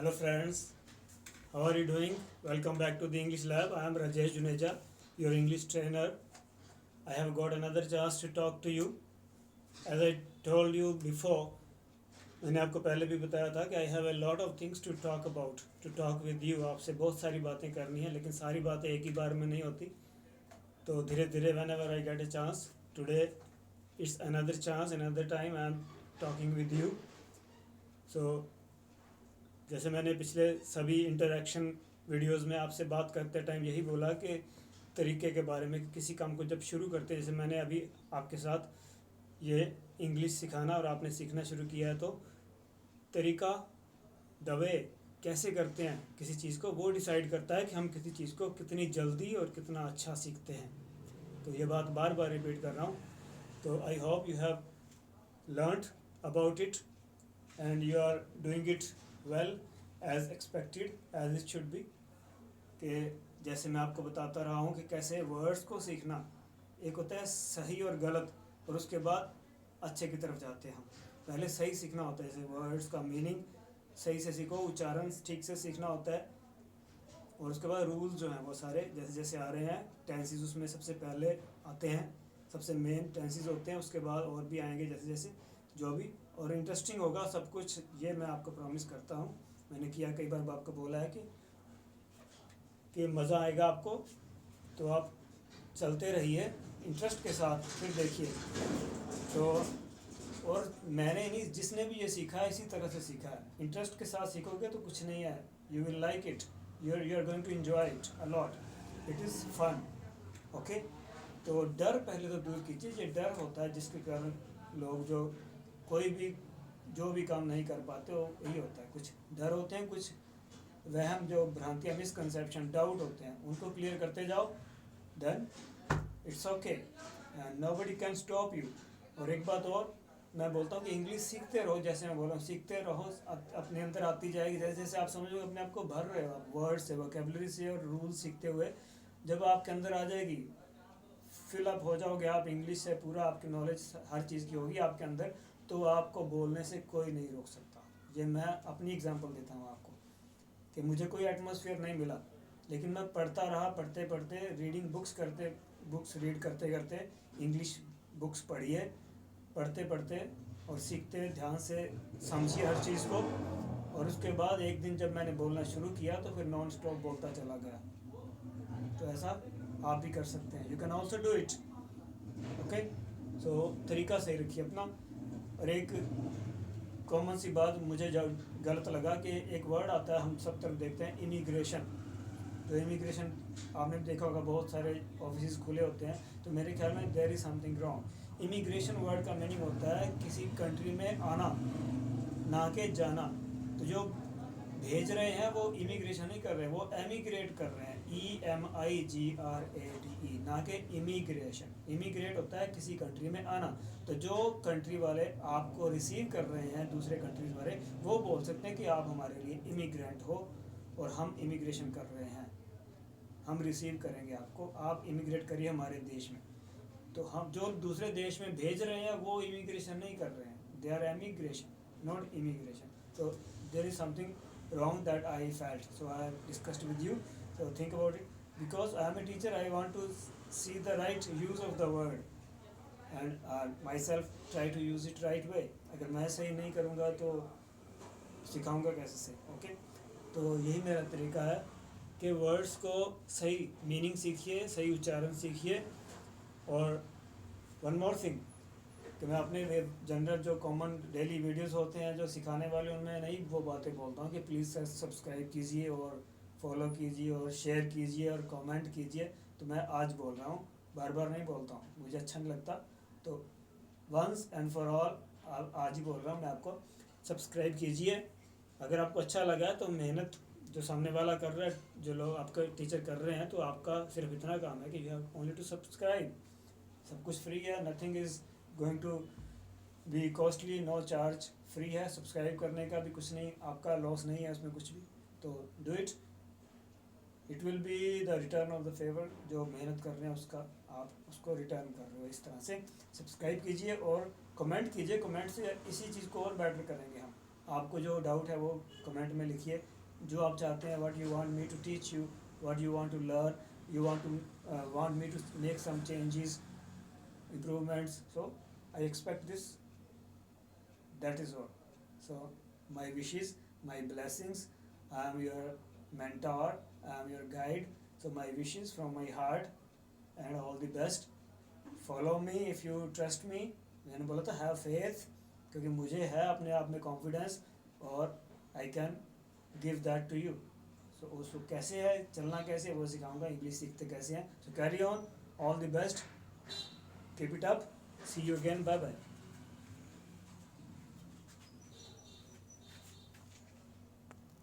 Hello friends, how are you doing? Welcome back to the English Lab. I am Rajesh Juneja, your English trainer. I have got another chance to talk to you. As I told you before, मैंने आपको पहले भी बताया था कि I have a lot of things to talk about, to talk with you. आपसे बहुत सारी बातें करनी है, लेकिन सारी बातें एक ही बार में नहीं होती. तो धीरे धीरे whenever I get a chance, today it's another chance, another time I am talking with you. So जैसे मैंने पिछले सभी इंटरेक्शन वीडियोस में आपसे बात करते टाइम यही बोला कि तरीके के बारे में, किसी काम को जब शुरू करते हैं, जैसे मैंने अभी आपके साथ ये इंग्लिश सिखाना और आपने सीखना शुरू किया है, तो तरीका, द वे, कैसे करते हैं किसी चीज़ को, वो डिसाइड करता है कि हम किसी चीज़ को कितनी जल्दी और कितना अच्छा सीखते हैं. तो ये बात बार बार रिपीट कर रहा हूँ. तो I hope you have learned about it and you are doing it well as expected, as it should be. कि जैसे मैं आपको बताता रहा हूँ कि कैसे वर्ड्स को सीखना, एक होता है सही और गलत, और उसके बाद अच्छे की तरफ जाते हैं हम. पहले सही सीखना होता है, जैसे वर्ड्स का मीनिंग सही से सीखो, उच्चारण ठीक से सीखना होता है, और उसके बाद रूल्स जो हैं वो सारे जैसे जैसे आ रहे हैं. टेंसेस उसमें सबसे पहले आते हैं, सबसे मेन टेंसेस होते हैं, उसके बाद और भी आएंगे जैसे जैसे जो भी. और इंटरेस्टिंग होगा सब कुछ, ये मैं आपको प्रॉमिस करता हूँ. मैंने किया कई बार आपको बोला है कि मज़ा आएगा आपको. तो आप चलते रहिए इंटरेस्ट के साथ, फिर देखिए. तो और मैंने नहीं, जिसने भी ये सीखा है इसी तरह से सीखा है. इंटरेस्ट के साथ सीखोगे तो कुछ नहीं है, you will like it, you are going to enjoy it a lot, it is fun. Okay. तो डर पहले तो दूर कीजिए. ये डर होता है जिसके कारण लोग कोई भी जो भी काम नहीं कर पाते, वो यही होता है. कुछ डर होते हैं, कुछ वहम, जो भ्रांतियाँ, मिसकंसेप्शन, डाउट होते हैं, उनको क्लियर करते जाओ, then it's okay and nobody can stop you. और एक बात और मैं बोलता हूँ कि इंग्लिश सीखते रहो. जैसे मैं बोल रहा हूँ, सीखते रहो, अपने अंदर आती जाएगी. जैसे जैसे आप समझोगे, अपने आप को भर रहे हो आप वर्ड से, वोकेबलरी से और रूल सीखते हुए, जब आपके अंदर आ जाएगी, फिलअप हो जाओगे आप इंग्लिश से, पूरा आपकी नॉलेज हर चीज़ की होगी आपके अंदर, तो आपको बोलने से कोई नहीं रोक सकता. ये मैं अपनी एग्जांपल देता हूँ आपको कि मुझे कोई एटमॉस्फेयर नहीं मिला, लेकिन मैं पढ़ता रहा, पढ़ते पढ़ते, रीडिंग बुक्स रीड करते करते, इंग्लिश बुक्स पढ़िए, पढ़ते पढ़ते और सीखते, ध्यान से समझिए हर चीज़ को. और उसके बाद एक दिन जब मैंने बोलना शुरू किया, तो फिर नॉन स्टॉप बोलता चला गया. तो ऐसा आप भी कर सकते हैं. You can also do it. Okay. So तरीका सही रखिए अपना. और एक कॉमन सी बात मुझे जब गलत लगा कि एक वर्ड आता है, हम सब तरफ देखते हैं, इमिग्रेशन. तो इमिग्रेशन आपने देखा होगा, बहुत सारे ऑफिस खुले होते हैं, तो मेरे ख्याल में there is something wrong. Immigration word का मीनिंग होता है किसी कंट्री में आना, ना कि जाना. तो जो भेज रहे हैं वो इमिग्रेशन नहीं कर रहे हैं, वो एमिग्रेट कर रहे हैं, EMIGRATE, ना कि इमिग्रेशन. इमिग्रेट होता है किसी कंट्री में आना. तो जो कंट्री वाले आपको रिसीव कर रहे हैं, दूसरे कंट्रीज वाले, वो बोल सकते हैं कि आप हमारे लिए इमिग्रेंट हो और हम इमिग्रेशन कर रहे हैं, हम रिसीव करेंगे आपको, आप इमिग्रेट करिए हमारे देश में. तो हम जो दूसरे देश में भेज रहे हैं वो इमिग्रेशन नहीं कर रहे हैं, they are emigration, not immigration. तो there is something wrong that I felt, so I discussed with you. So think about it. Because I am a teacher, I want to see the right use of the word and myself try to use it right way. अगर मैं सही नहीं करूँगा तो सिखाऊंगा कैसे से. Okay. तो यही मेरा तरीका है कि वर्ड्स को सही मीनिंग सीखिए, सही उच्चारण सीखिए. और वन मोर थिंग, कि मैं अपने जनरल जो कॉमन डेली वीडियोस होते हैं जो सिखाने वाले, उनमें नहीं वो बातें बोलता हूँ कि प्लीज़ सब्सक्राइब कीजिए और फॉलो कीजिए और शेयर कीजिए और कमेंट कीजिए. तो मैं आज बोल रहा हूँ, बार बार नहीं बोलता हूँ, मुझे अच्छा नहीं लगता. तो वंस एंड फॉर ऑल आज ही बोल रहा हूँ मैं आपको, सब्सक्राइब कीजिए. अगर आपको अच्छा लगा तो मेहनत जो सामने वाला कर रहा है, जो लोग आपका टीचर कर रहे हैं, तो आपका सिर्फ इतना काम है कि you have only to subscribe. सब कुछ फ्री है, nothing is going to be costly, no charge, free है. सब्सक्राइब करने का भी कुछ नहीं, आपका लॉस नहीं है उसमें कुछ भी. तो do it, it will be the return of the favour. जो मेहनत कर रहे हैं उसका आप उसको रिटर्न कर रहे हो. इस तरह से सब्सक्राइब कीजिए और कमेंट कीजिए. कमेंट से इसी चीज़ को और बेटर करेंगे हम. आपको जो डाउट है वो कमेंट में लिखिए, जो आप चाहते हैं, what you want me to teach you, what you want to learn, you want me to make some changes, improvements. So I expect this. That is all. So my wishes, my blessings. I am your mentor, I am your guide. So my wishes from my heart and all the best. Follow me if you trust me. मैंने बोला था have faith, क्योंकि मुझे है अपने आप में confidence और I can give that to you. सो उसको कैसे है चलना, कैसे वो सिखाऊंगा, इंग्लिश सीखते कैसे हैं. So carry on, all the best, keep it up, see you again, bye bye.